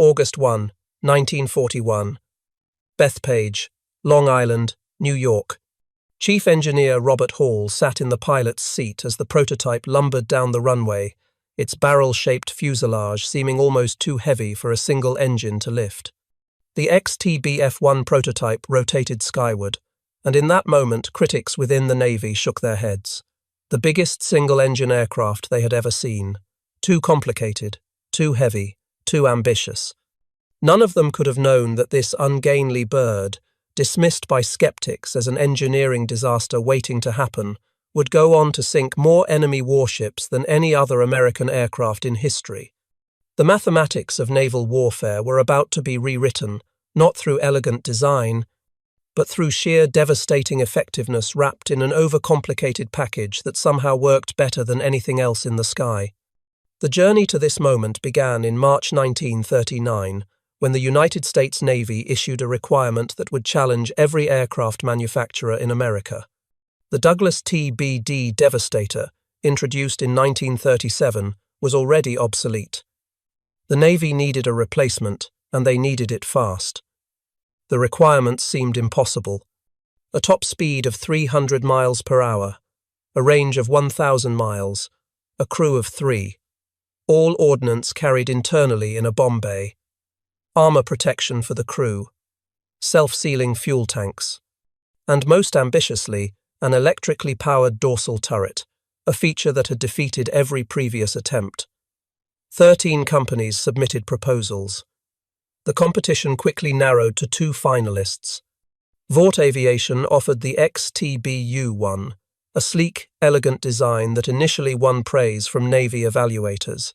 August 1, 1941. Bethpage, Long Island, New York. Chief Engineer Robert Hall sat in the pilot's seat as the prototype lumbered down the runway, its barrel-shaped fuselage seeming almost too heavy for a single engine to lift. The XTB-F1 prototype rotated skyward, and in that moment critics within the Navy shook their heads. The biggest single-engine aircraft they had ever seen. Too complicated, too heavy, too ambitious. None of them could have known that this ungainly bird, dismissed by skeptics as an engineering disaster waiting to happen, would go on to sink more enemy warships than any other American aircraft in history. The mathematics of naval warfare were about to be rewritten, not through elegant design, but through sheer devastating effectiveness wrapped in an overcomplicated package that somehow worked better than anything else in the sky. The journey to this moment began in March 1939, when the United States Navy issued a requirement that would challenge every aircraft manufacturer in America. The Douglas TBD Devastator, introduced in 1937, was already obsolete. The Navy needed a replacement, and they needed it fast. The requirements seemed impossible. A top speed of 300 miles per hour, a range of 1,000 miles, a crew of 3. All ordnance carried internally in a bomb bay. Armor protection for the crew. Self-sealing fuel tanks. And most ambitiously, an electrically powered dorsal turret, a feature that had defeated every previous attempt. 13 companies submitted proposals. The competition quickly narrowed to 2 finalists. Vought Aviation offered the XTBU-1, a sleek, elegant design that initially won praise from Navy evaluators.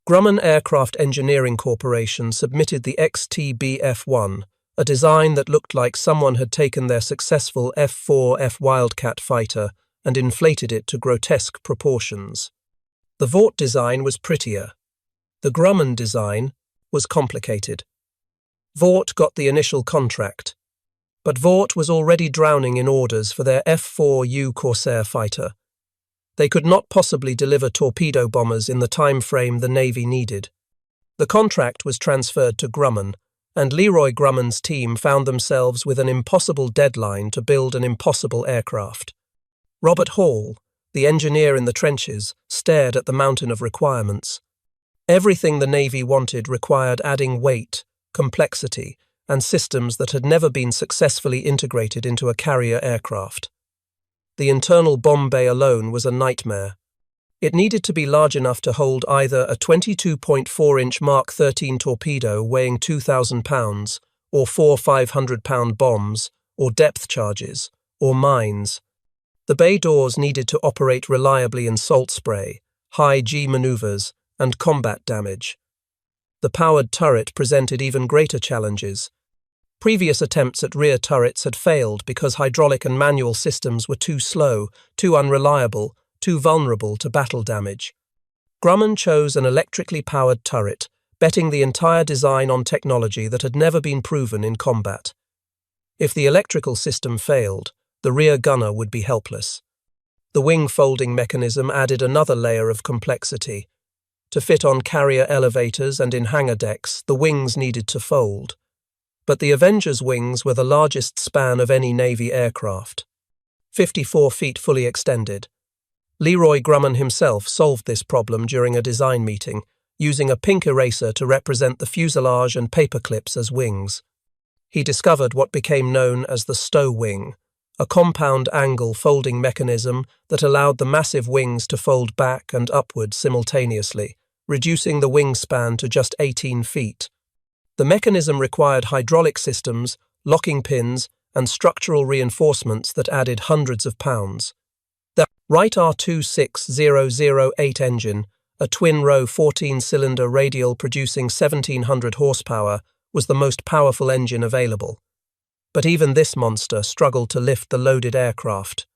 Grumman Aircraft Engineering Corporation submitted the XTB-F1, a design that looked like someone had taken their successful F-4F Wildcat fighter and inflated it to grotesque proportions. The Vought design was prettier. The Grumman design was complicated. Vought got the initial contract, but Vought was already drowning in orders for their F-4U Corsair fighter. They could not possibly deliver torpedo bombers in the time frame the Navy needed. The contract was transferred to Grumman, and Leroy Grumman's team found themselves with an impossible deadline to build an impossible aircraft. Robert Hall, the engineer in the trenches, stared at the mountain of requirements. Everything the Navy wanted required adding weight, complexity, and systems that had never been successfully integrated into a carrier aircraft. The internal bomb bay alone was a nightmare. It needed to be large enough to hold either a 22.4-inch Mark 13 torpedo weighing 2,000 pounds, or 4 500-pound bombs, or depth charges, or mines. The bay doors needed to operate reliably in salt spray, high G maneuvers, and combat damage. The powered turret presented even greater challenges. Previous attempts at rear turrets had failed because hydraulic and manual systems were too slow, too unreliable, too vulnerable to battle damage. Grumman chose an electrically powered turret, betting the entire design on technology that had never been proven in combat. If the electrical system failed, the rear gunner would be helpless. The wing folding mechanism added another layer of complexity. To fit on carrier elevators and in hangar decks, the wings needed to fold. But the Avenger's wings were the largest span of any Navy aircraft. 54 feet fully extended. Leroy Grumman himself solved this problem during a design meeting, using a pink eraser to represent the fuselage and paper clips as wings. He discovered what became known as the stow wing, a compound angle folding mechanism that allowed the massive wings to fold back and upward simultaneously, reducing the wingspan to just 18 feet. The mechanism required hydraulic systems, locking pins, and structural reinforcements that added hundreds of pounds. The Wright R26008 engine, a twin-row 14-cylinder radial producing 1,700 horsepower, was the most powerful engine available. But even this monster struggled to lift the loaded aircraft.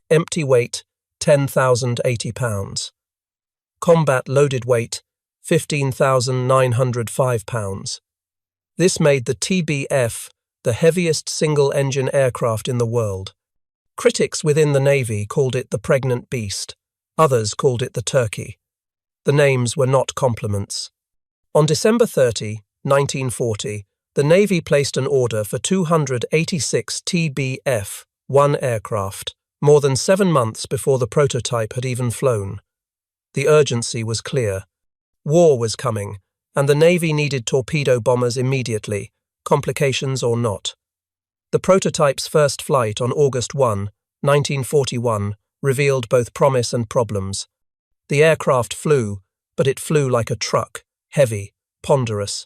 Empty weight, 10,080 pounds. Combat loaded weight, 15,905 pounds. This made the TBF the heaviest single-engine aircraft in the world. Critics within the Navy called it the pregnant beast. Others called it the turkey. The names were not compliments. On December 30, 1940, the Navy placed an order for 286 TBF-1 aircraft, more than 7 months before the prototype had even flown. The urgency was clear. War was coming, and the Navy needed torpedo bombers immediately, complications or not. The prototype's first flight on August 1, 1941, revealed both promise and problems. The aircraft flew, but it flew like a truck, heavy, ponderous.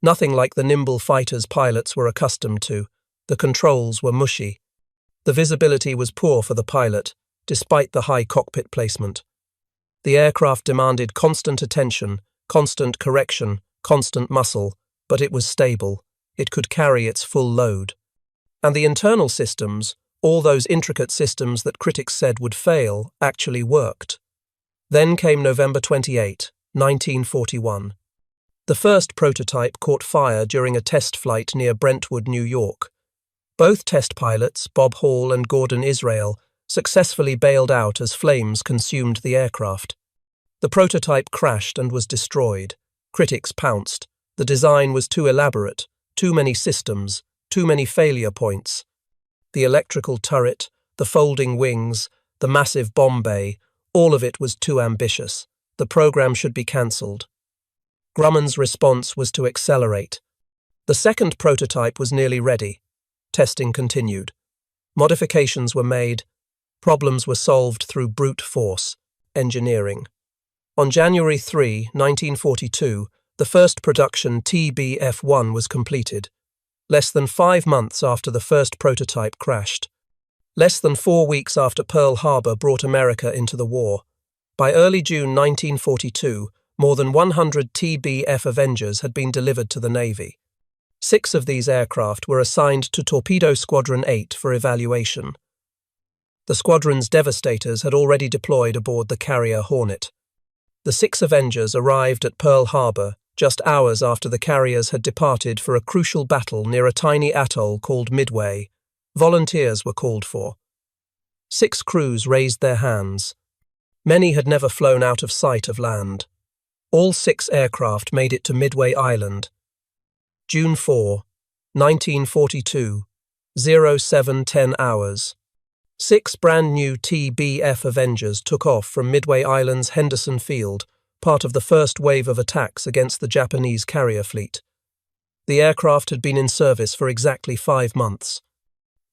Nothing like the nimble fighters pilots were accustomed to. The controls were mushy. The visibility was poor for the pilot, despite the high cockpit placement. The aircraft demanded constant attention, constant correction, constant muscle, but it was stable. It could carry its full load. And the internal systems, all those intricate systems that critics said would fail, actually worked. Then came November 28, 1941. The first prototype caught fire during a test flight near Brentwood, New York. Both test pilots, Bob Hall and Gordon Israel, successfully bailed out as flames consumed the aircraft. The prototype crashed and was destroyed. Critics pounced. The design was too elaborate, too many systems, too many failure points. The electrical turret, the folding wings, the massive bomb bay, all of it was too ambitious. The program should be cancelled. Grumman's response was to accelerate. The second prototype was nearly ready. Testing continued. Modifications were made. Problems were solved through brute force, engineering. On January 3, 1942, the first production TBF-1 was completed. Less than 5 months after the first prototype crashed. Less than 4 weeks after Pearl Harbor brought America into the war. By early June 1942, more than 100 TBF Avengers had been delivered to the Navy. 6 of these aircraft were assigned to Torpedo Squadron 8 for evaluation. The squadron's devastators had already deployed aboard the carrier Hornet. The 6 Avengers arrived at Pearl Harbor just hours after the carriers had departed for a crucial battle near a tiny atoll called Midway. Volunteers were called for. 6 crews raised their hands. Many had never flown out of sight of land. All 6 aircraft made it to Midway Island. June 4, 1942, 07:10 hours. 6 brand new TBF Avengers took off from Midway Island's Henderson Field, part of the first wave of attacks against the Japanese carrier fleet. The aircraft had been in service for exactly 5 months.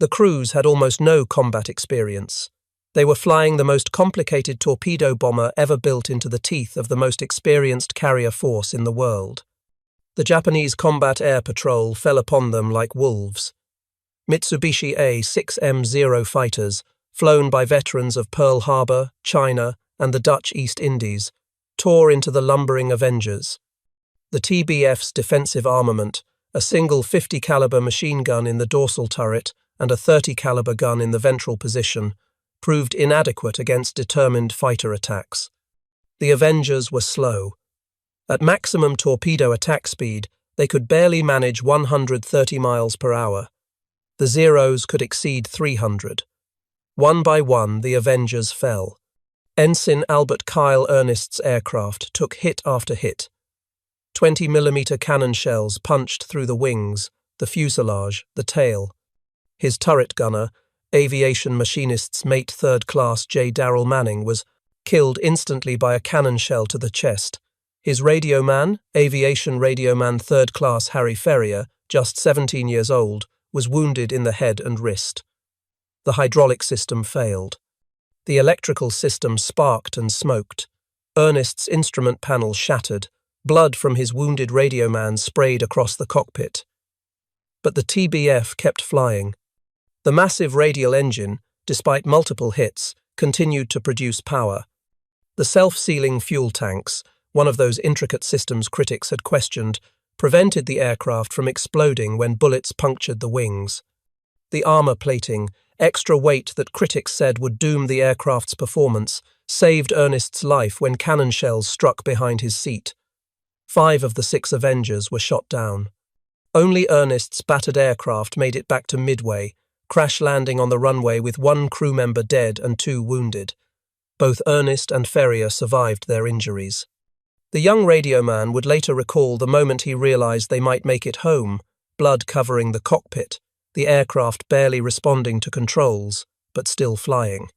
The crews had almost no combat experience. They were flying the most complicated torpedo bomber ever built into the teeth of the most experienced carrier force in the world. The Japanese Combat Air Patrol fell upon them like wolves. Mitsubishi A-6M0 fighters, flown by veterans of Pearl Harbor, China, and the Dutch East Indies, tore into the lumbering Avengers. The TBF's defensive armament, a single 50 caliber machine gun in the dorsal turret and a 30 caliber gun in the ventral position, proved inadequate against determined fighter attacks. The Avengers were slow. At maximum torpedo attack speed, they could barely manage 130 miles per hour. The Zeros could exceed 300. One by one, the Avengers fell. Ensign Albert Kyle Ernest's aircraft took hit after hit. 20mm cannon shells punched through the wings, the fuselage, the tail. His turret gunner, aviation machinist's mate 3rd Class J. Darrell Manning, was killed instantly by a cannon shell to the chest. His radio man, aviation radio man 3rd Class Harry Ferrier, just 17 years old, was wounded in the head and wrist. The hydraulic system failed. The electrical system sparked and smoked. Ernest's instrument panel shattered. Blood from his wounded radio man sprayed across the cockpit. But the TBF kept flying. The massive radial engine, despite multiple hits, continued to produce power. The self-sealing fuel tanks, one of those intricate systems critics had questioned, prevented the aircraft from exploding when bullets punctured the wings. The armor plating, extra weight that critics said would doom the aircraft's performance, saved Ernest's life when cannon shells struck behind his seat. 5 of the 6 Avengers were shot down. Only Ernest's battered aircraft made it back to Midway, crash-landing on the runway with 1 crew member dead and 2 wounded. Both Ernest and Ferrier survived their injuries. The young radio man would later recall the moment he realized they might make it home, blood covering the cockpit, the aircraft barely responding to controls, but still flying.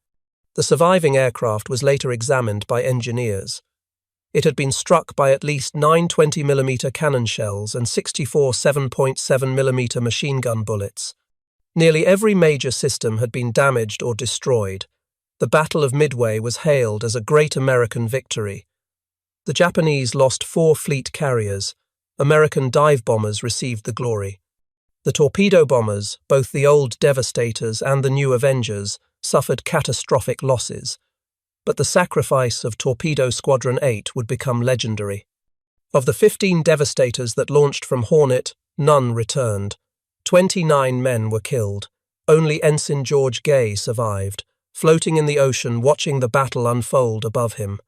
The surviving aircraft was later examined by engineers. It had been struck by at least 9 20mm cannon shells and 64 7.7mm machine gun bullets. Nearly every major system had been damaged or destroyed. The Battle of Midway was hailed as a great American victory. The Japanese lost 4 fleet carriers. American dive bombers received the glory. The torpedo bombers, both the old Devastators and the new Avengers, suffered catastrophic losses. But the sacrifice of Torpedo Squadron 8 would become legendary. Of the 15 Devastators that launched from Hornet, none returned. 29 men were killed. Only Ensign George Gay survived, floating in the ocean watching the battle unfold above him.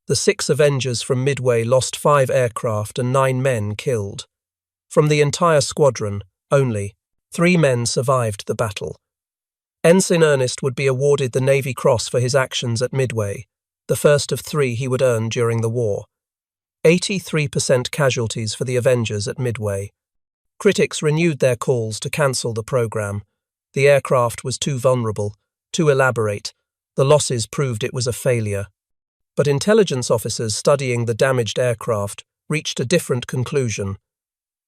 The 6 Avengers from Midway lost 5 aircraft and 9 men killed. From the entire squadron, only 3 men survived the battle. Ensign Ernest would be awarded the Navy Cross for his actions at Midway, the first of 3 he would earn during the war. 83% casualties for the Avengers at Midway. Critics renewed their calls to cancel the program. The aircraft was too vulnerable, too elaborate. The losses proved it was a failure. But intelligence officers studying the damaged aircraft reached a different conclusion.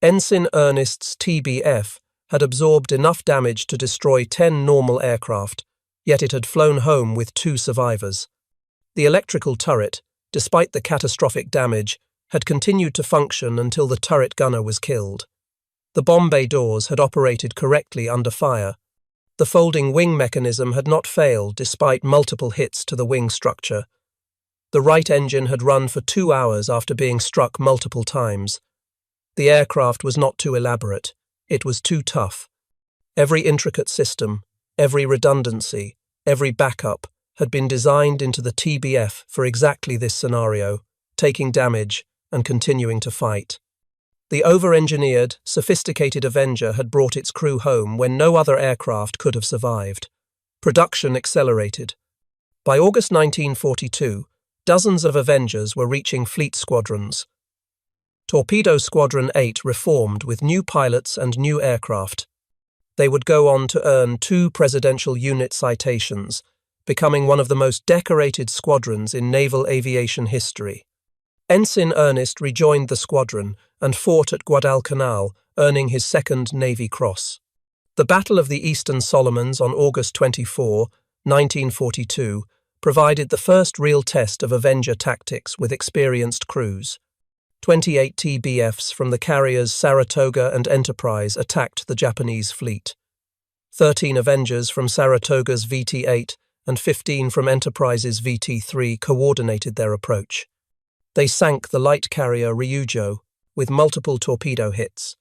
Ensign Ernest's TBF had absorbed enough damage to destroy 10 normal aircraft, yet it had flown home with 2 survivors. The electrical turret, despite the catastrophic damage, had continued to function until the turret gunner was killed. The bomb bay doors had operated correctly under fire. The folding wing mechanism had not failed despite multiple hits to the wing structure. The right engine had run for 2 hours after being struck multiple times. The aircraft was not too elaborate. It was too tough. Every intricate system, every redundancy, every backup had been designed into the TBF for exactly this scenario, taking damage and continuing to fight. The over-engineered, sophisticated Avenger had brought its crew home when no other aircraft could have survived. Production accelerated. By August 1942, dozens of Avengers were reaching fleet squadrons. Torpedo Squadron 8 reformed with new pilots and new aircraft. They would go on to earn 2 Presidential Unit citations, becoming one of the most decorated squadrons in naval aviation history. Ensign Ernest rejoined the squadron and fought at Guadalcanal, earning his 2nd Navy Cross. The Battle of the Eastern Solomons on August 24, 1942, provided the first real test of Avenger tactics with experienced crews. 28 TBFs from the carriers Saratoga and Enterprise attacked the Japanese fleet. 13 Avengers from Saratoga's VT-8 and 15 from Enterprise's VT-3 coordinated their approach. They sank the light carrier Ryujo with multiple torpedo hits.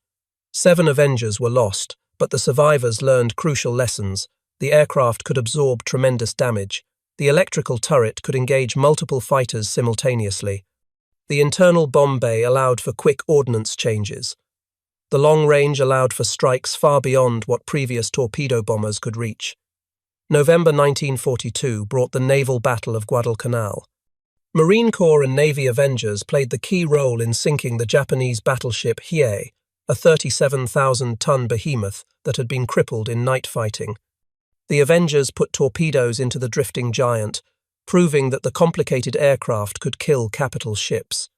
7 Avengers were lost, but the survivors learned crucial lessons. The aircraft could absorb tremendous damage. The electrical turret could engage multiple fighters simultaneously. The internal bomb bay allowed for quick ordnance changes. The long range allowed for strikes far beyond what previous torpedo bombers could reach. November 1942 brought the naval battle of Guadalcanal. Marine Corps and Navy Avengers played the key role in sinking the Japanese battleship Hiei, a 37,000-ton behemoth that had been crippled in night fighting. The Avengers put torpedoes into the drifting giant, proving that the complicated aircraft could kill capital ships.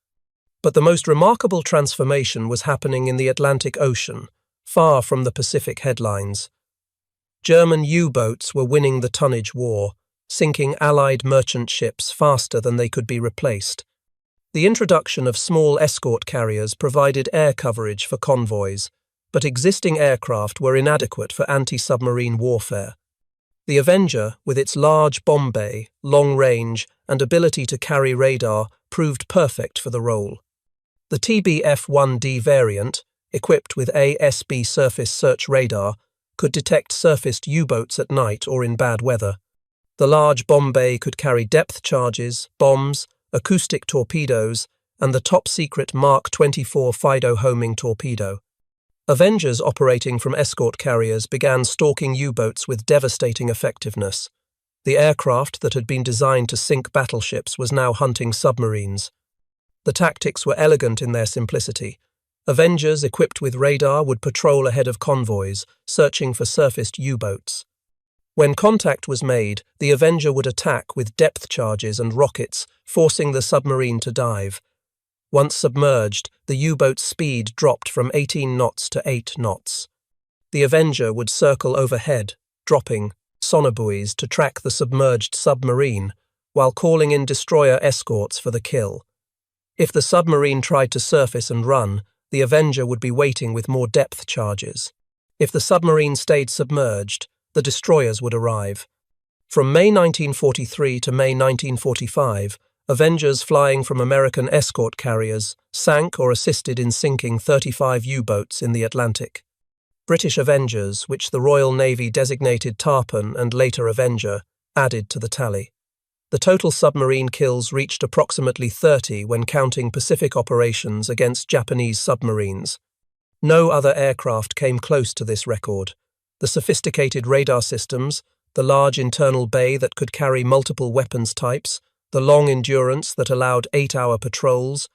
But the most remarkable transformation was happening in the Atlantic Ocean, far from the Pacific headlines. German U-boats were winning the tonnage war, sinking Allied merchant ships faster than they could be replaced. The introduction of small escort carriers provided air coverage for convoys, but existing aircraft were inadequate for anti-submarine warfare. The Avenger, with its large bomb bay, long range, and ability to carry radar, proved perfect for the role. The TBF-1D variant, equipped with ASB surface search radar, could detect surfaced U-boats at night or in bad weather. The large bomb bay could carry depth charges, bombs, acoustic torpedoes, and the top-secret Mark 24 Fido homing torpedo. Avengers operating from escort carriers began stalking U-boats with devastating effectiveness. The aircraft that had been designed to sink battleships was now hunting submarines. The tactics were elegant in their simplicity. Avengers equipped with radar would patrol ahead of convoys, searching for surfaced U-boats. When contact was made, the Avenger would attack with depth charges and rockets, forcing the submarine to dive. Once submerged, the U-boat's speed dropped from 18 knots to 8 knots. The Avenger would circle overhead, dropping sonobuoys to track the submerged submarine, while calling in destroyer escorts for the kill. If the submarine tried to surface and run, the Avenger would be waiting with more depth charges. If the submarine stayed submerged, the destroyers would arrive. From May 1943 to May 1945, Avengers flying from American escort carriers sank or assisted in sinking 35 U-boats in the Atlantic. British Avengers, which the Royal Navy designated Tarpon and later Avenger, added to the tally. The total submarine kills reached approximately 30 when counting Pacific operations against Japanese submarines. No other aircraft came close to this record. The sophisticated radar systems, the large internal bay that could carry multiple weapons types, the long endurance that allowed 8-hour patrols,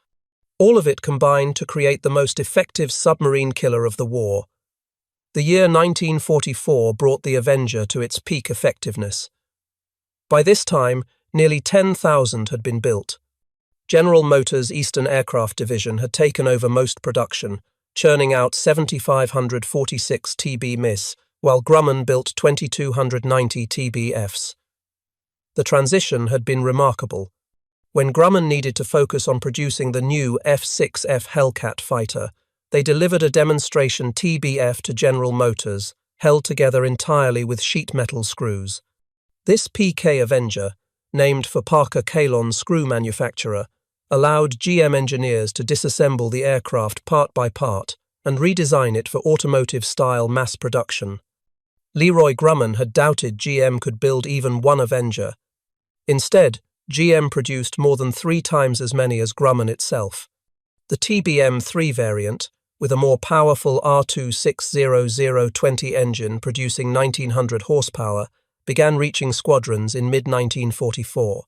all of it combined to create the most effective submarine killer of the war. The year 1944 brought the Avenger to its peak effectiveness. By this time, nearly 10,000 had been built. General Motors' Eastern Aircraft Division had taken over most production, churning out 7,546 TB-MIS, while Grumman built 2,290 TB-Fs. The transition had been remarkable. When Grumman needed to focus on producing the new F-6F Hellcat fighter, they delivered a demonstration TB-F to General Motors, held together entirely with sheet metal screws. This PK Avenger, named for Parker Kalon's screw manufacturer, allowed GM engineers to disassemble the aircraft part by part and redesign it for automotive-style mass production. Leroy Grumman had doubted GM could build even one Avenger. Instead, GM produced more than 3 times as many as Grumman itself. The TBM-3 variant, with a more powerful R260-020 engine producing 1,900 horsepower, began reaching squadrons in mid-1944.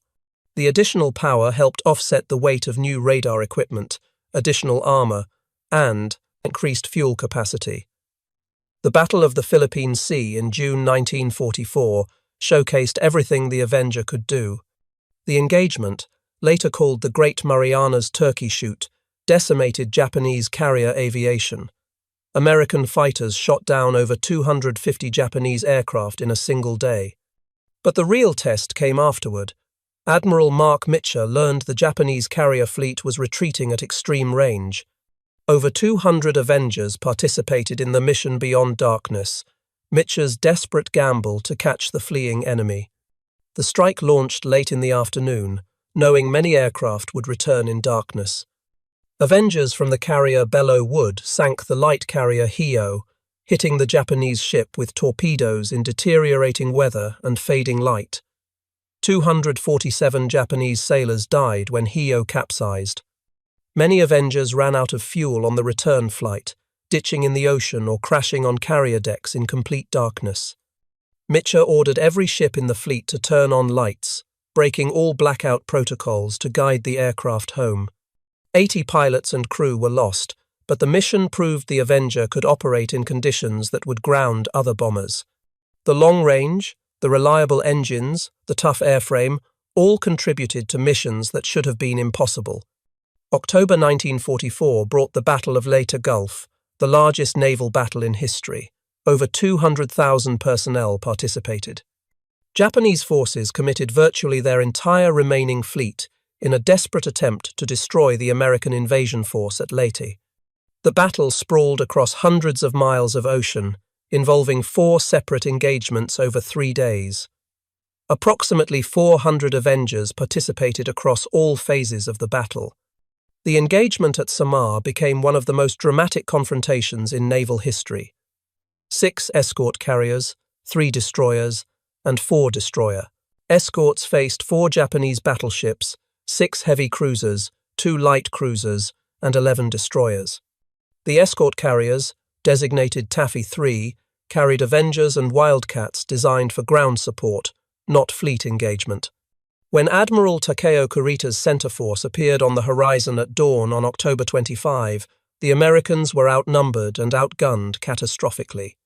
The additional power helped offset the weight of new radar equipment, additional armor, and increased fuel capacity. The Battle of the Philippine Sea in June 1944 showcased everything the Avenger could do. The engagement, later called the Great Marianas Turkey Shoot, decimated Japanese carrier aviation. American fighters shot down over 250 Japanese aircraft in a single day. But the real test came afterward. Admiral Mark Mitcher learned the Japanese carrier fleet was retreating at extreme range. Over 200 Avengers participated in the mission Beyond Darkness, Mitcher's desperate gamble to catch the fleeing enemy. The strike launched late in the afternoon, knowing many aircraft would return in darkness. Avengers from the carrier Belleau Wood sank the light carrier Hio, hitting the Japanese ship with torpedoes in deteriorating weather and fading light. 247 Japanese sailors died when Hio capsized. Many Avengers ran out of fuel on the return flight, ditching in the ocean or crashing on carrier decks in complete darkness. Mitcher ordered every ship in the fleet to turn on lights, breaking all blackout protocols to guide the aircraft home. 80 pilots and crew were lost, but the mission proved the Avenger could operate in conditions that would ground other bombers. The long range, the reliable engines, the tough airframe, all contributed to missions that should have been impossible. October 1944 brought the Battle of Leyte Gulf, the largest naval battle in history. Over 200,000 personnel participated. Japanese forces committed virtually their entire remaining fleet in a desperate attempt to destroy the American invasion force at Leyte. The battle sprawled across hundreds of miles of ocean, involving 4 separate engagements over 3 days. Approximately 400 Avengers participated across all phases of the battle. The engagement at Samar became one of the most dramatic confrontations in naval history. 6 escort carriers, 3 destroyers, and 4 destroyer escorts faced 4 Japanese battleships, 6 heavy cruisers, 2 light cruisers, and 11 destroyers. The escort carriers, designated Taffy 3, carried Avengers and Wildcats designed for ground support, not fleet engagement. When Admiral Takeo Kurita's center force appeared on the horizon at dawn on October 25, the Americans were outnumbered and outgunned catastrophically.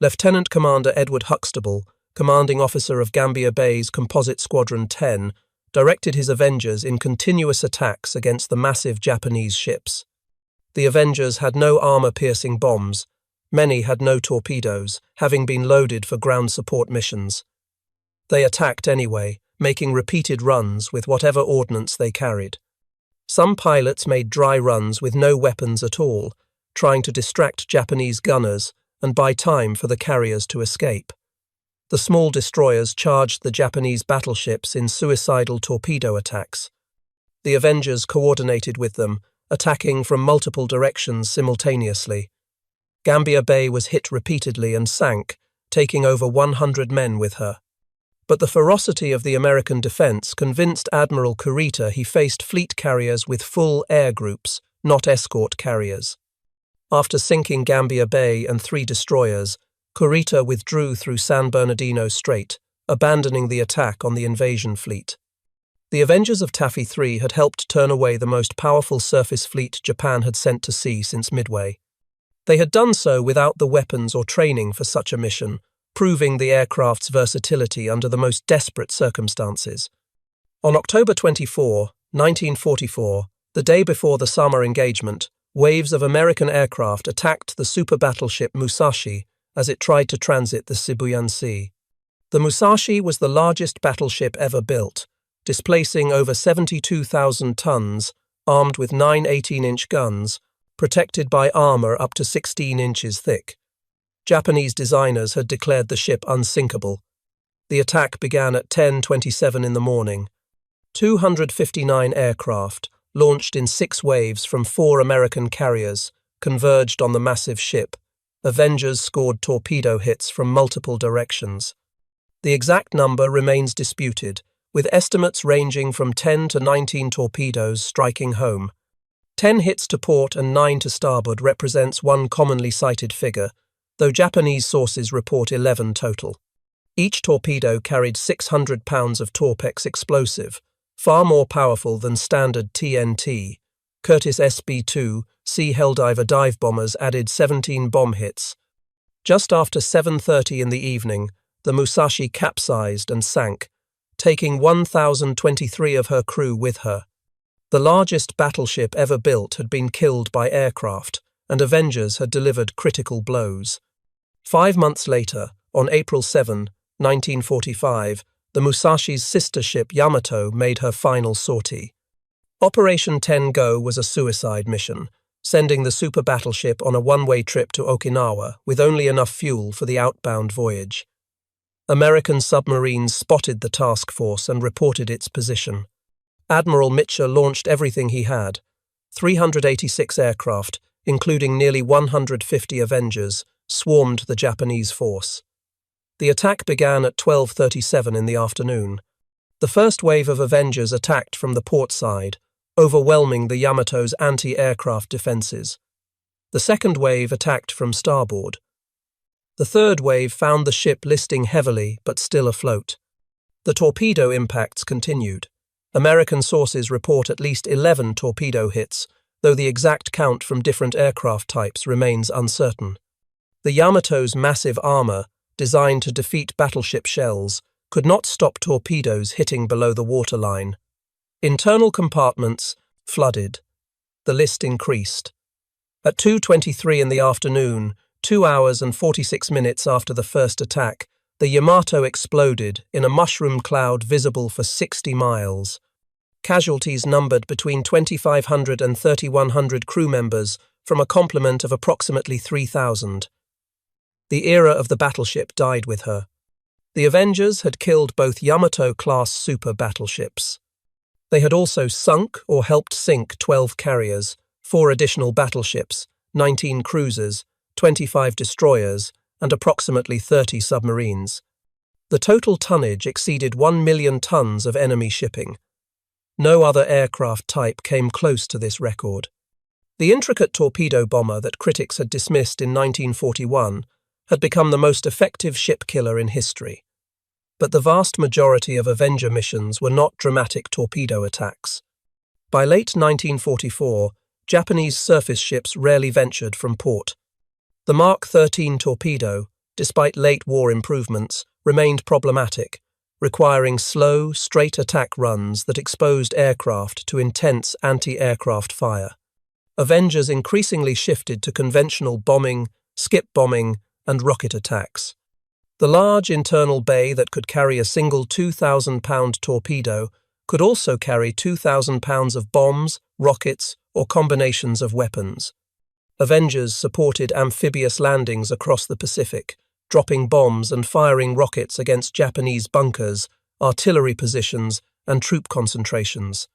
Lieutenant Commander Edward Huxtable, commanding officer of Gambier Bay's Composite Squadron 10, directed his Avengers in continuous attacks against the massive Japanese ships. The Avengers had no armor-piercing bombs. Many had no torpedoes, having been loaded for ground support missions. They attacked anyway, making repeated runs with whatever ordnance they carried. Some pilots made dry runs with no weapons at all, trying to distract Japanese gunners and buy time for the carriers to escape. The small destroyers charged the Japanese battleships in suicidal torpedo attacks. The Avengers coordinated with them, attacking from multiple directions simultaneously. Gambier Bay was hit repeatedly and sank, taking over 100 men with her. But the ferocity of the American defense convinced Admiral Kurita he faced fleet carriers with full air groups, not escort carriers. After sinking Gambier Bay and 3 destroyers, Kurita withdrew through San Bernardino Strait, abandoning the attack on the invasion fleet. The Avengers of Taffy 3 had helped turn away the most powerful surface fleet Japan had sent to sea since Midway. They had done so without the weapons or training for such a mission, proving the aircraft's versatility under the most desperate circumstances. On October 24, 1944, the day before the summer engagement, waves of American aircraft attacked the super battleship Musashi as it tried to transit the Sibuyan Sea. The Musashi was the largest battleship ever built, displacing over 72,000 tons, armed with 9 18-inch guns, protected by armor up to 16 inches thick. Japanese designers had declared the ship unsinkable. The attack began at 10:27 in the morning. 259 aircraft, launched in 6 waves from 4 American carriers, converged on the massive ship. Avengers scored torpedo hits from multiple directions. The exact number remains disputed, with estimates ranging from 10 to 19 torpedoes striking home. 10 hits to port and 9 to starboard represents one commonly cited figure, though Japanese sources report 11 total. Each torpedo carried 600 pounds of Torpex explosive, far more powerful than standard TNT. Curtiss SB-2 Sea Helldiver dive bombers added 17 bomb hits. Just after 7:30 in the evening, the Musashi capsized and sank, taking 1,023 of her crew with her. The largest battleship ever built had been killed by aircraft, and Avengers had delivered critical blows. 5 months later, on April 7, 1945, the Musashi's sister ship Yamato made her final sortie. Operation 10 Go was a suicide mission, sending the super battleship on a one-way trip to Okinawa with only enough fuel for the outbound voyage. American submarines spotted the task force and reported its position. Admiral Mitchell launched everything he had. 386 aircraft, including nearly 150 Avengers, swarmed the Japanese force. The attack began at 12:37 in the afternoon. The first wave of Avengers attacked from the port side, overwhelming the Yamato's anti-aircraft defenses. The second wave attacked from starboard. The third wave found the ship listing heavily but still afloat. The torpedo impacts continued. American sources report at least 11 torpedo hits, though the exact count from different aircraft types remains uncertain. The Yamato's massive armor, designed to defeat battleship shells, could not stop torpedoes hitting below the waterline. Internal compartments flooded. The list increased. At 2:23 in the afternoon, 2 hours and 46 minutes after the first attack, the Yamato exploded in a mushroom cloud visible for 60 miles. Casualties numbered between 2,500 and 3,100 crew members from a complement of approximately 3,000. The era of the battleship died with her. The Avengers had killed both Yamato-class super battleships. They had also sunk or helped sink 12 carriers, 4 additional battleships, 19 cruisers, 25 destroyers, and approximately 30 submarines. The total tonnage exceeded 1 million tons of enemy shipping. No other aircraft type came close to this record. The intricate torpedo bomber that critics had dismissed in 1941 had become the most effective ship killer in history. but the vast majority of Avenger missions were not dramatic torpedo attacks. By late 1944, Japanese surface ships rarely ventured from port. The Mark 13 torpedo, despite late war improvements, remained problematic, requiring slow, straight attack runs that exposed aircraft to intense anti-aircraft fire. Avengers increasingly shifted to conventional bombing, skip bombing, and rocket attacks. The large internal bay that could carry a single 2,000-pound torpedo could also carry 2,000 pounds of bombs, rockets, or combinations of weapons. Avengers supported amphibious landings across the Pacific, dropping bombs and firing rockets against Japanese bunkers, artillery positions, and troop concentrations.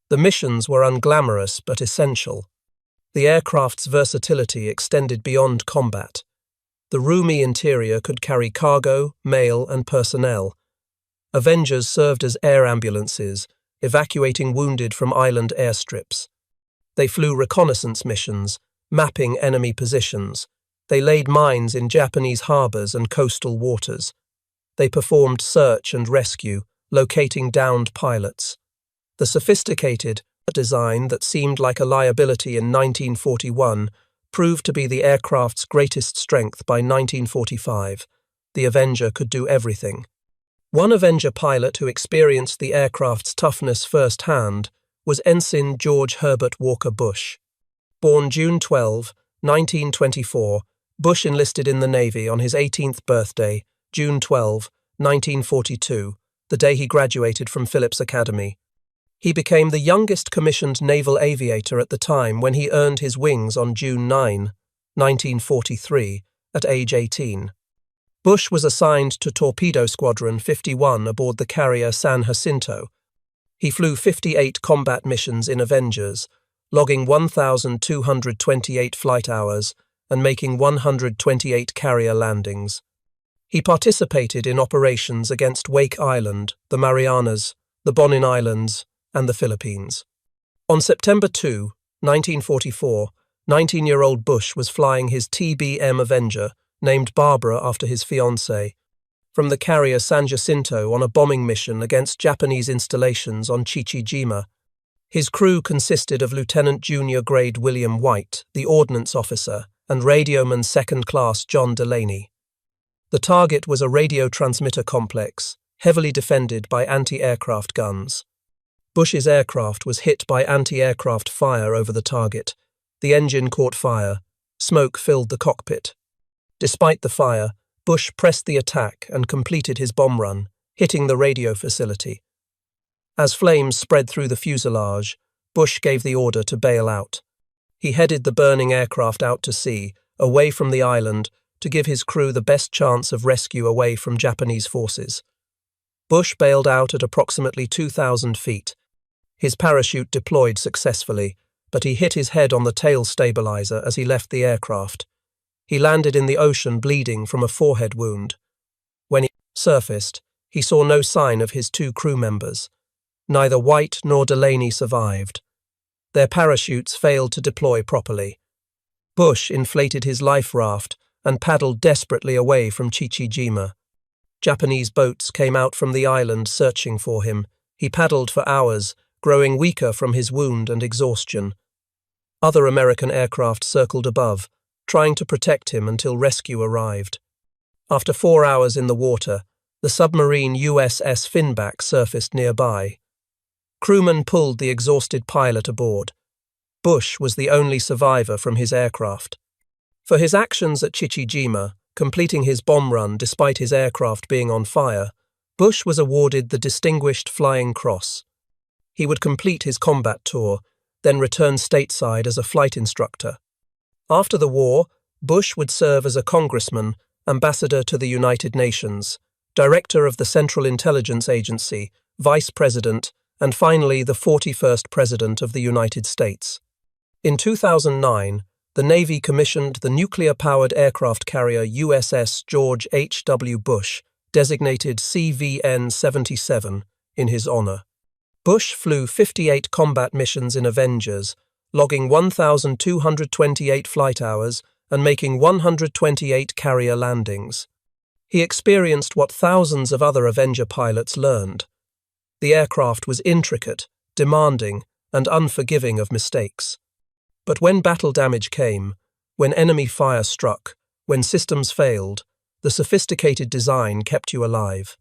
The missions were unglamorous but essential. The aircraft's versatility extended beyond combat. The roomy interior could carry cargo, mail, and personnel. Avengers served as air ambulances, evacuating wounded from island airstrips. They flew reconnaissance missions, mapping enemy positions. They laid mines in Japanese harbors and coastal waters. They performed search and rescue, locating downed pilots. The sophisticated design that seemed like a liability in 1941 proved to be the aircraft's greatest strength by 1945. The Avenger could do everything. One Avenger pilot who experienced the aircraft's toughness firsthand was Ensign George Herbert Walker Bush. Born June 12, 1924, Bush enlisted in the Navy on his 18th birthday, June 12, 1942, the day he graduated from Phillips Academy. He became the youngest commissioned naval aviator at the time when he earned his wings on June 9, 1943, at age 18. Bush was assigned to Torpedo Squadron 51 aboard the carrier San Jacinto. He flew 58 combat missions in Avengers, logging 1,228 flight hours and making 128 carrier landings. He participated in operations against Wake Island, the Marianas, the Bonin Islands, and the Philippines. On September 2, 1944, 19-year-old Bush was flying his TBM Avenger, named Barbara after his fiancée, from the carrier San Jacinto on a bombing mission against Japanese installations on Chichijima. His crew consisted of Lieutenant Junior Grade William White, the ordnance officer, and radioman Second Class John Delaney. The target was a radio transmitter complex, heavily defended by anti-aircraft guns. Bush's aircraft was hit by anti-aircraft fire over the target. The engine caught fire. Smoke filled the cockpit. Despite the fire, Bush pressed the attack and completed his bomb run, hitting the radio facility. As flames spread through the fuselage, Bush gave the order to bail out. He headed the burning aircraft out to sea, away from the island, to give his crew the best chance of rescue away from Japanese forces. Bush bailed out at approximately 2,000 feet. His parachute deployed successfully, but he hit his head on the tail stabilizer as he left the aircraft. He landed in the ocean bleeding from a forehead wound. When he surfaced, he saw no sign of his two crew members. Neither White nor Delaney survived. Their parachutes failed to deploy properly. Bush inflated his life raft and paddled desperately away from Chichijima. Japanese boats came out from the island searching for him. He paddled for hours, growing weaker from his wound and exhaustion. Other American aircraft circled above, trying to protect him until rescue arrived. After 4 hours in the water, the submarine USS Finback surfaced nearby. Crewmen pulled the exhausted pilot aboard. Bush was the only survivor from his aircraft. For his actions at Chichijima, completing his bomb run despite his aircraft being on fire, Bush was awarded the Distinguished Flying Cross. He would complete his combat tour, then return stateside as a flight instructor. After the war, Bush would serve as a congressman, ambassador to the United Nations, director of the Central Intelligence Agency, vice president, and finally the 41st President of the United States. In 2009, the Navy commissioned the nuclear-powered aircraft carrier USS George H.W. Bush, designated CVN-77, in his honor. Bush flew 58 combat missions in Avengers, logging 1,228 flight hours and making 128 carrier landings. He experienced what thousands of other Avenger pilots learned. The aircraft was intricate, demanding, and unforgiving of mistakes. But when battle damage came, when enemy fire struck, when systems failed, the sophisticated design kept you alive.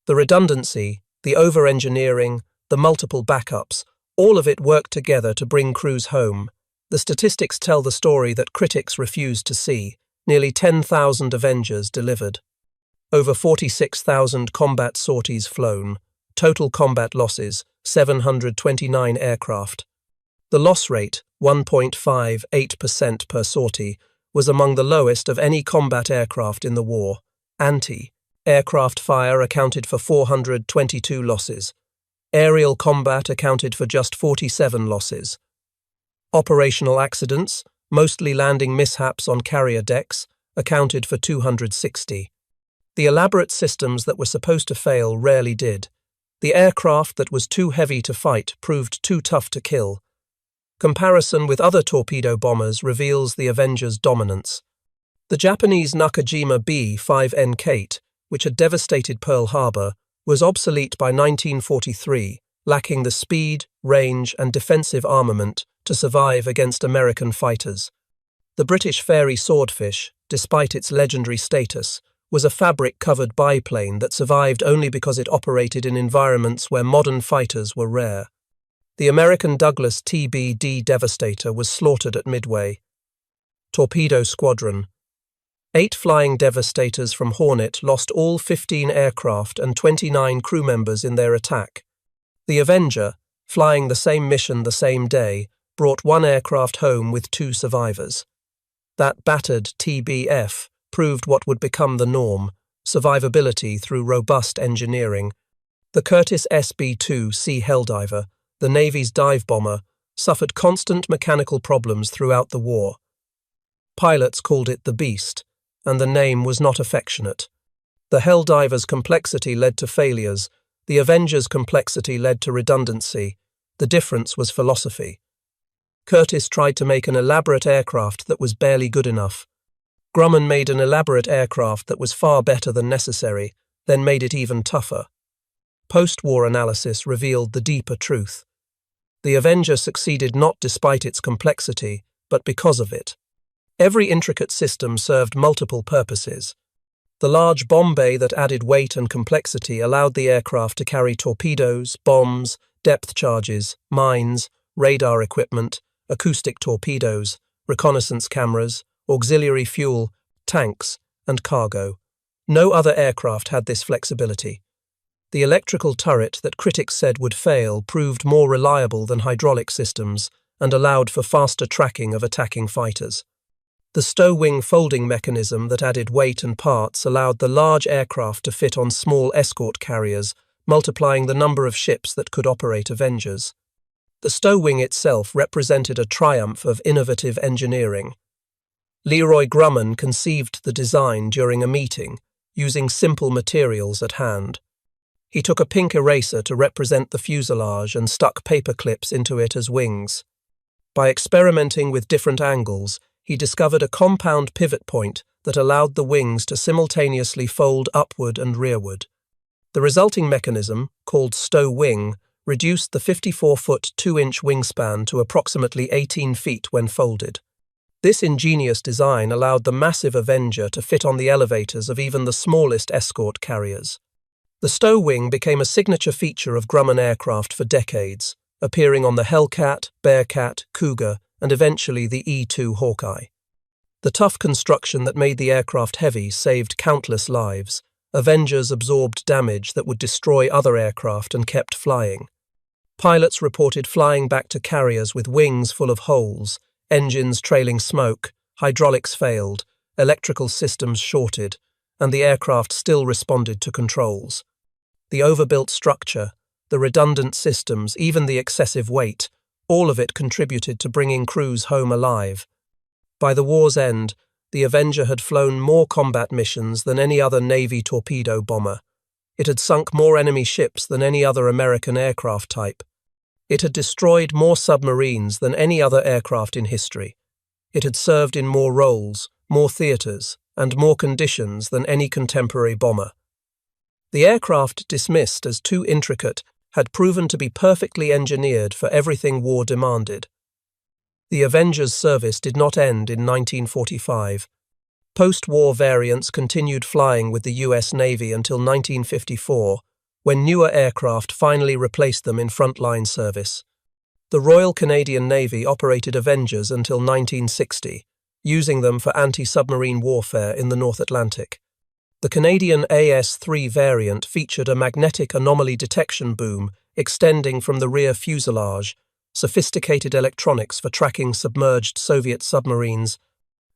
The redundancy, the over-engineering, the multiple backups, all of it worked together to bring crews home. The statistics tell the story that critics refused to see. Nearly 10,000 Avengers delivered. Over 46,000 combat sorties flown. Total combat losses, 729 aircraft. The loss rate, 1.58% per sortie, was among the lowest of any combat aircraft in the war. Anti-aircraft fire accounted for 422 losses. Aerial combat accounted for just 47 losses. Operational accidents, mostly landing mishaps on carrier decks, accounted for 260. The elaborate systems that were supposed to fail rarely did. The aircraft that was too heavy to fight proved too tough to kill. Comparison with other torpedo bombers reveals the Avenger's dominance. The Japanese Nakajima B-5N Kate, which had devastated Pearl Harbor, was obsolete by 1943, lacking the speed, range, and defensive armament to survive against American fighters. The British Fairey Swordfish, despite its legendary status, was a fabric-covered biplane that survived only because it operated in environments where modern fighters were rare. The American Douglas TB-D Devastator was slaughtered at Midway. Torpedo Squadron. 8 flying Devastators from Hornet lost all 15 aircraft and 29 crew members in their attack. The Avenger, flying the same mission the same day, brought 1 aircraft home with 2 survivors. That battered TBF proved what would become the norm, survivability through robust engineering. The Curtiss SB-2 Sea Helldiver, the Navy's dive bomber, suffered constant mechanical problems throughout the war. Pilots called it the Beast, and the name was not affectionate. The Helldiver's complexity led to failures, the Avenger's complexity led to redundancy. The difference was philosophy. Curtiss tried to make an elaborate aircraft that was barely good enough. Grumman made an elaborate aircraft that was far better than necessary, then made it even tougher. Post-war analysis revealed the deeper truth. The Avenger succeeded not despite its complexity, but because of it. Every intricate system served multiple purposes. The large bomb bay that added weight and complexity allowed the aircraft to carry torpedoes, bombs, depth charges, mines, radar equipment, acoustic torpedoes, reconnaissance cameras, auxiliary fuel, tanks, and cargo. No other aircraft had this flexibility. The electrical turret that critics said would fail proved more reliable than hydraulic systems and allowed for faster tracking of attacking fighters. The stow-wing folding mechanism that added weight and parts allowed the large aircraft to fit on small escort carriers, multiplying the number of ships that could operate Avengers. The stow-wing itself represented a triumph of innovative engineering. Leroy Grumman conceived the design during a meeting, using simple materials at hand. He took a pink eraser to represent the fuselage and stuck paper clips into it as wings. By experimenting with different angles, he discovered a compound pivot point that allowed the wings to simultaneously fold upward and rearward. The resulting mechanism, called stow-wing, reduced the 54-foot 2-inch wingspan to approximately 18 feet when folded. This ingenious design allowed the massive Avenger to fit on the elevators of even the smallest escort carriers. The stow-wing became a signature feature of Grumman aircraft for decades, appearing on the Hellcat, Bearcat, Cougar, and eventually the E-2 Hawkeye. The tough construction that made the aircraft heavy saved countless lives. Avengers absorbed damage that would destroy other aircraft and kept flying. Pilots reported flying back to carriers with wings full of holes, engines trailing smoke, hydraulics failed, electrical systems shorted, and the aircraft still responded to controls. The overbuilt structure, the redundant systems, even the excessive weight, all of it contributed to bringing crews home alive. By the war's end, the Avenger had flown more combat missions than any other Navy torpedo bomber. It had sunk more enemy ships than any other American aircraft type. It had destroyed more submarines than any other aircraft in history. It had served in more roles, more theaters, and more conditions than any contemporary bomber. The aircraft, dismissed as too intricate, had proven to be perfectly engineered for everything war demanded. The Avenger's service did not end in 1945. Post-war variants continued flying with the US Navy until 1954, when newer aircraft finally replaced them in frontline service. The Royal Canadian Navy operated Avengers until 1960, using them for anti-submarine warfare in the North Atlantic. The Canadian AS-3 variant featured a magnetic anomaly detection boom extending from the rear fuselage, sophisticated electronics for tracking submerged Soviet submarines,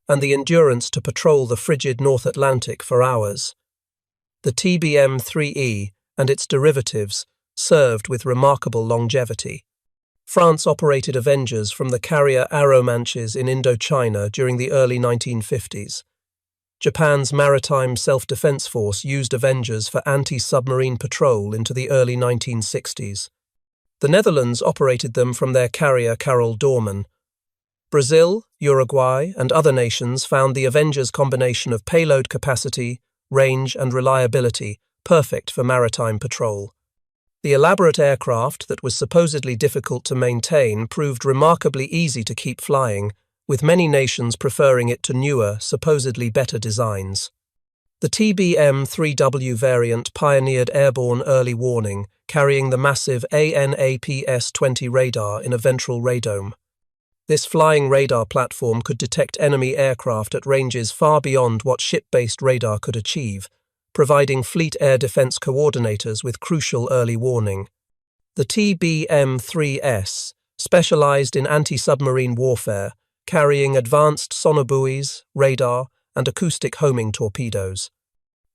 and the endurance to patrol the frigid North Atlantic for hours. The TBM-3E and its derivatives served with remarkable longevity. France operated Avengers from the carrier Aromanches in Indochina during the early 1950s. Japan's Maritime Self-Defense Force used Avengers for anti-submarine patrol into the early 1960s. The Netherlands operated them from their carrier Carol Doorman. Brazil, Uruguay, and other nations found the Avengers' combination of payload capacity, range, and reliability perfect for maritime patrol. The elaborate aircraft that was supposedly difficult to maintain proved remarkably easy to keep flying, with many nations preferring it to newer, supposedly better designs. The TBM-3W variant pioneered airborne early warning, carrying the massive ANAPS-20 radar in a ventral radome. This flying radar platform could detect enemy aircraft at ranges far beyond what ship-based radar could achieve, providing fleet air defense coordinators with crucial early warning. The TBM-3S specialized in anti-submarine warfare, carrying advanced sonobuoys, radar, and acoustic homing torpedoes.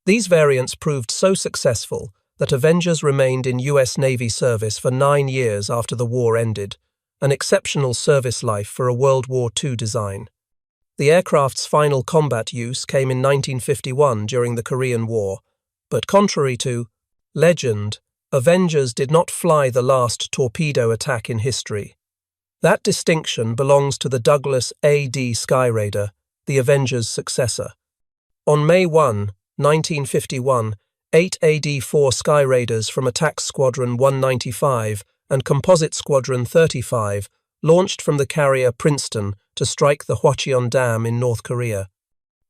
These variants proved so successful that Avengers remained in US Navy service for 9 years after the war ended, an exceptional service life for a World War II design. The aircraft's final combat use came in 1951 during the Korean War, but contrary to legend, Avengers did not fly the last torpedo attack in history. That distinction belongs to the Douglas A.D. Skyraider, the Avenger's successor. On May 1, 1951, 8 AD-4 Skyraiders from Attack Squadron 195 and Composite Squadron 35 launched from the carrier Princeton to strike the Hwacheon Dam in North Korea.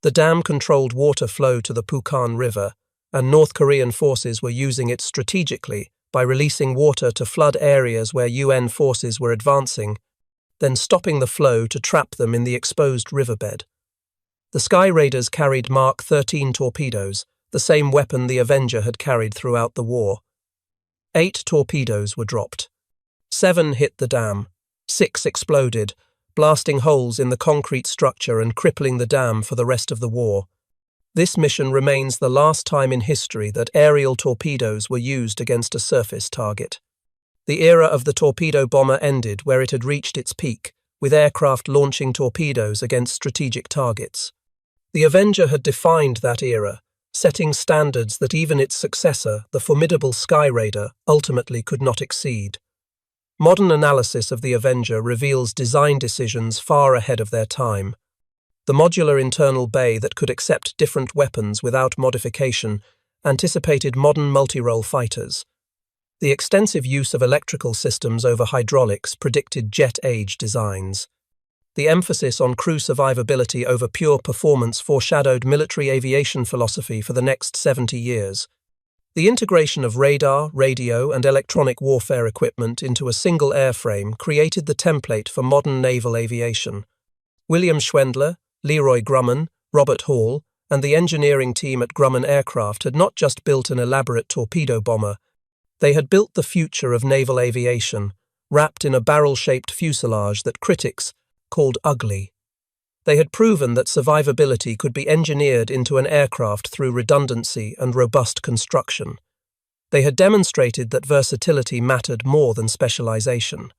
The dam controlled water flow to the Pukan River, and North Korean forces were using it strategically by releasing water to flood areas where UN forces were advancing, then stopping the flow to trap them in the exposed riverbed. The Skyraiders carried Mark 13 torpedoes, the same weapon the Avenger had carried throughout the war. 8 torpedoes were dropped. 7 hit the dam. 6 exploded, blasting holes in the concrete structure and crippling the dam for the rest of the war. This mission remains the last time in history that aerial torpedoes were used against a surface target. The era of the torpedo bomber ended where it had reached its peak, with aircraft launching torpedoes against strategic targets. The Avenger had defined that era, setting standards that even its successor, the formidable Skyraider, ultimately could not exceed. Modern analysis of the Avenger reveals design decisions far ahead of their time. The modular internal bay that could accept different weapons without modification anticipated modern multi-role fighters. The extensive use of electrical systems over hydraulics predicted jet-age designs. The emphasis on crew survivability over pure performance foreshadowed military aviation philosophy for the next 70 years. The integration of radar, radio, and electronic warfare equipment into a single airframe created the template for modern naval aviation. William Schwendler, Leroy Grumman, Robert Hall, and the engineering team at Grumman Aircraft had not just built an elaborate torpedo bomber, they had built the future of naval aviation, wrapped in a barrel-shaped fuselage that critics called ugly. They had proven that survivability could be engineered into an aircraft through redundancy and robust construction. They had demonstrated that versatility mattered more than specialization.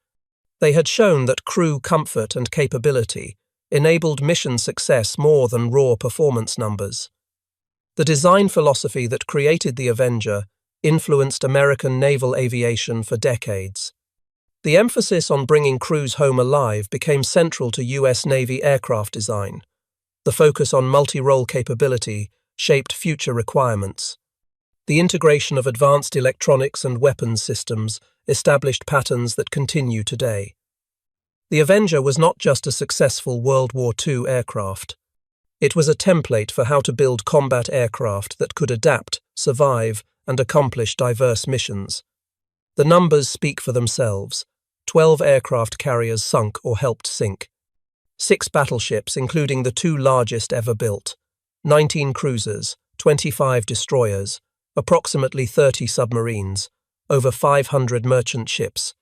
They had shown that crew comfort and capability enabled mission success more than raw performance numbers. The design philosophy that created the Avenger influenced American naval aviation for decades. The emphasis on bringing crews home alive became central to US Navy aircraft design. The focus on multi-role capability shaped future requirements. The integration of advanced electronics and weapons systems established patterns that continue today. The Avenger was not just a successful World War II aircraft. It was a template for how to build combat aircraft that could adapt, survive, and accomplish diverse missions. The numbers speak for themselves. 12 aircraft carriers sunk or helped sink. 6 battleships, including the 2 largest ever built. 19 cruisers, 25 destroyers, approximately 30 submarines, over 500 merchant ships.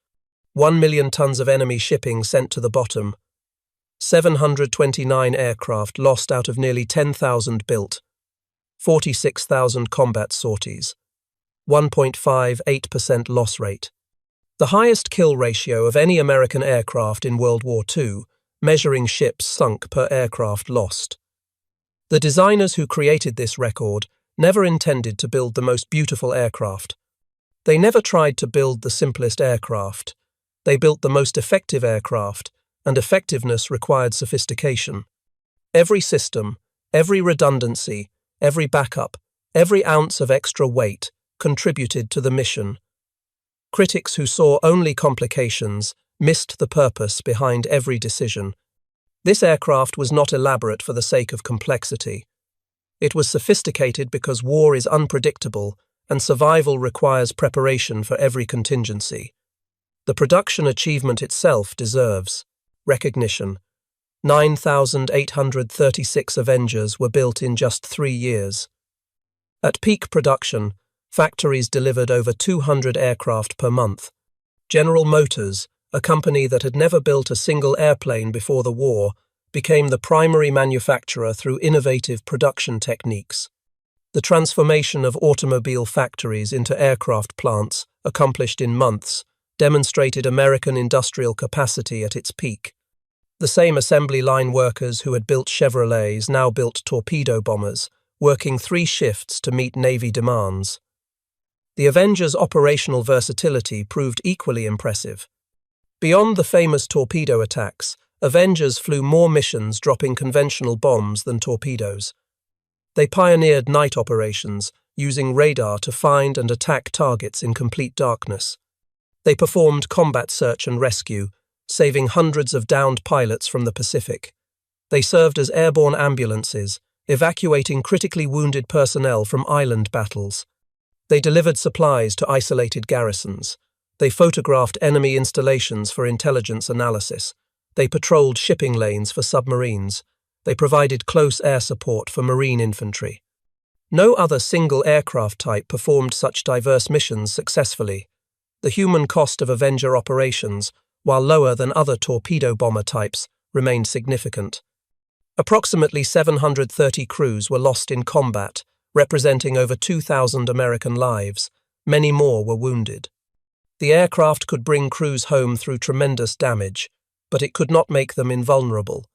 1 million tons of enemy shipping sent to the bottom. 729 aircraft lost out of nearly 10,000 built. 46,000 combat sorties. 1.58% loss rate. The highest kill ratio of any American aircraft in World War II, measuring ships sunk per aircraft lost. The designers who created this record never intended to build the most beautiful aircraft. They never tried to build the simplest aircraft. They built the most effective aircraft, and effectiveness required sophistication. Every system, every redundancy, every backup, every ounce of extra weight contributed to the mission. Critics who saw only complications missed the purpose behind every decision. This aircraft was not elaborate for the sake of complexity. It was sophisticated because war is unpredictable and survival requires preparation for every contingency. The production achievement itself deserves recognition. 9,836 Avengers were built in just 3 years. At peak production, factories delivered over 200 aircraft per month. General Motors, a company that had never built a single airplane before the war, became the primary manufacturer through innovative production techniques. The transformation of automobile factories into aircraft plants, accomplished in months, demonstrated American industrial capacity at its peak. The same assembly line workers who had built Chevrolets now built torpedo bombers, working 3 shifts to meet Navy demands. The Avenger's operational versatility proved equally impressive. Beyond the famous torpedo attacks, Avengers flew more missions dropping conventional bombs than torpedoes. They pioneered night operations, using radar to find and attack targets in complete darkness. They performed combat search and rescue, saving hundreds of downed pilots from the Pacific. They served as airborne ambulances, evacuating critically wounded personnel from island battles. They delivered supplies to isolated garrisons. They photographed enemy installations for intelligence analysis. They patrolled shipping lanes for submarines. They provided close air support for marine infantry. No other single aircraft type performed such diverse missions successfully. The human cost of Avenger operations, while lower than other torpedo bomber types, remained significant. Approximately 730 crews were lost in combat, representing over 2,000 American lives. Many more were wounded. The aircraft could bring crews home through tremendous damage, but it could not make them invulnerable.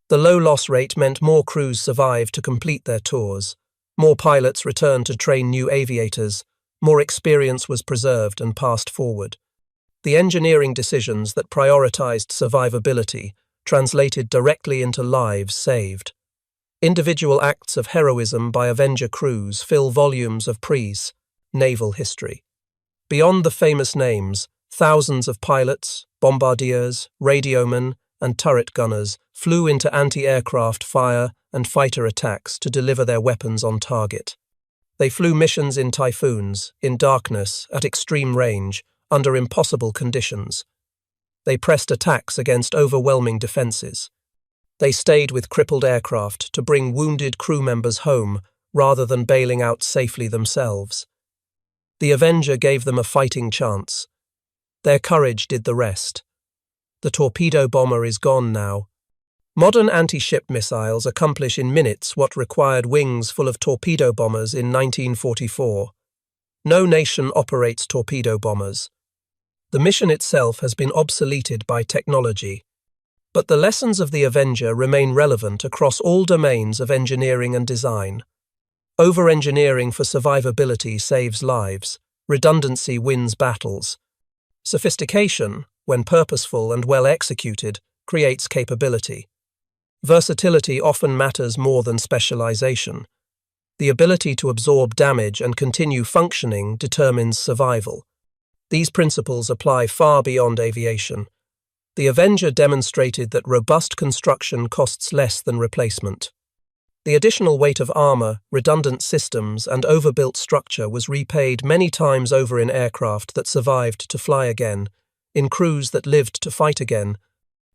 The low loss rate meant more crews survived to complete their tours. More pilots returned to train new aviators. More experience was preserved and passed forward. The engineering decisions that prioritized survivability translated directly into lives saved. Individual acts of heroism by Avenger crews fill volumes of naval history. Beyond the famous names, thousands of pilots, bombardiers, radiomen, and turret gunners flew into anti-aircraft fire and fighter attacks to deliver their weapons on target. They flew missions in typhoons, in darkness, at extreme range, under impossible conditions. They pressed attacks against overwhelming defenses. They stayed with crippled aircraft to bring wounded crew members home rather than bailing out safely themselves. The Avenger gave them a fighting chance. Their courage did the rest. The torpedo bomber is gone now. Modern anti-ship missiles accomplish in minutes what required wings full of torpedo bombers in 1944. No nation operates torpedo bombers. The mission itself has been obsoleted by technology. But the lessons of the Avenger remain relevant across all domains of engineering and design. Over-engineering for survivability saves lives. Redundancy wins battles. Sophistication, when purposeful and well executed, creates capability. Versatility often matters more than specialization. The ability to absorb damage and continue functioning determines survival. These principles apply far beyond aviation. The Avenger demonstrated that robust construction costs less than replacement. The additional weight of armor, redundant systems, and overbuilt structure was repaid many times over in aircraft that survived to fly again, in crews that lived to fight again,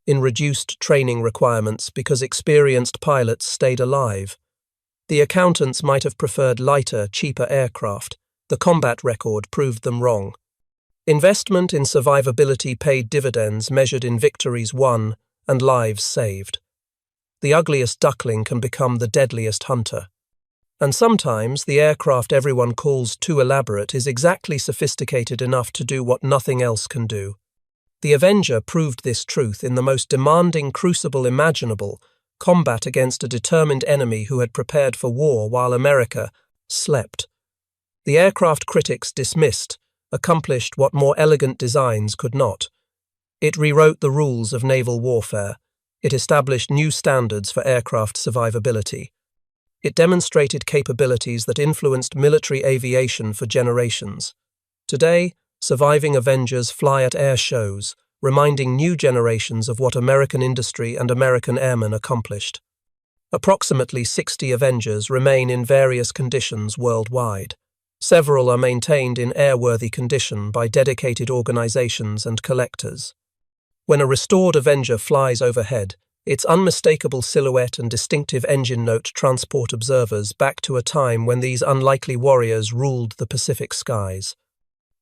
in reduced training requirements because experienced pilots stayed alive. The accountants might have preferred lighter, cheaper aircraft. The combat record proved them wrong. Investment in survivability paid dividends measured in victories won and lives saved. The ugliest duckling can become the deadliest hunter. And sometimes the aircraft everyone calls too elaborate is exactly sophisticated enough to do what nothing else can do. The Avenger proved this truth in the most demanding crucible imaginable, combat against a determined enemy who had prepared for war while America slept. The aircraft critics dismissed, accomplished what more elegant designs could not. It rewrote the rules of naval warfare. It established new standards for aircraft survivability. It demonstrated capabilities that influenced military aviation for generations. Today, surviving Avengers fly at air shows, reminding new generations of what American industry and American airmen accomplished. Approximately 60 Avengers remain in various conditions worldwide. Several are maintained in airworthy condition by dedicated organizations and collectors. When a restored Avenger flies overhead, its unmistakable silhouette and distinctive engine note transport observers back to a time when these unlikely warriors ruled the Pacific skies.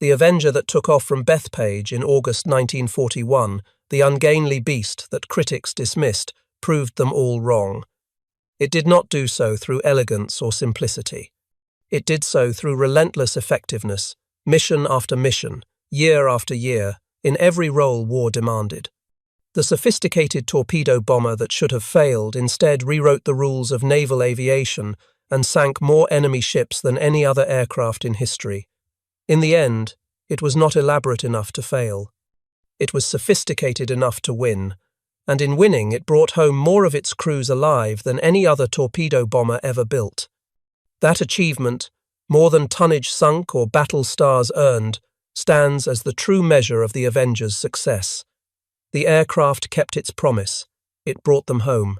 The Avenger that took off from Bethpage in August 1941, the ungainly beast that critics dismissed, proved them all wrong. It did not do so through elegance or simplicity. It did so through relentless effectiveness, mission after mission, year after year, in every role war demanded. The sophisticated torpedo bomber that should have failed instead rewrote the rules of naval aviation and sank more enemy ships than any other aircraft in history. In the end, it was not elaborate enough to fail. It was sophisticated enough to win, and in winning it brought home more of its crews alive than any other torpedo bomber ever built. That achievement, more than tonnage sunk or battle stars earned, stands as the true measure of the Avenger's success. The aircraft kept its promise. It brought them home.